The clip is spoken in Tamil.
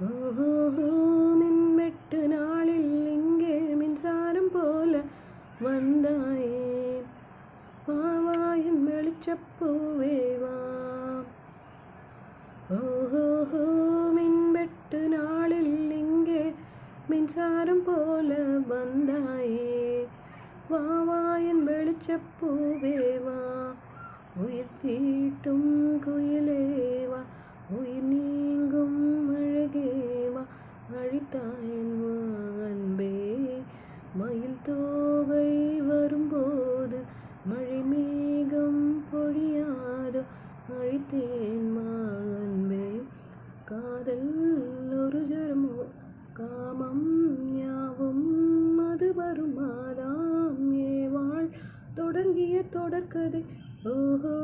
ஓஹோ மின்வெட்டு நாளில் இங்கே மின்சாரம் போல வந்தாயே, வாவாயின் வெளிச்சப்பூவே வா. ஓஹோ மின்வெட்டு நாளில் இங்கே மின்சாரம் போல வந்தாயே, வாவாயின் வெளிச்சப்பூவே வா. உயிர் தீட்டும் குயிலேவா, உயிர் நீங்கும் அழகேவா, அழித்தாயன் அன்பே. மயில் தோகை வரும்போது மழை மேகம் பொழியாதோ, அழித்தேன் அன்பே. காதல் ஒரு ஜரமோ, காமம் யாவும் அது வருமாதாம், ஏவாள் தொடங்கிய தொடர்கதை. ஓஹோ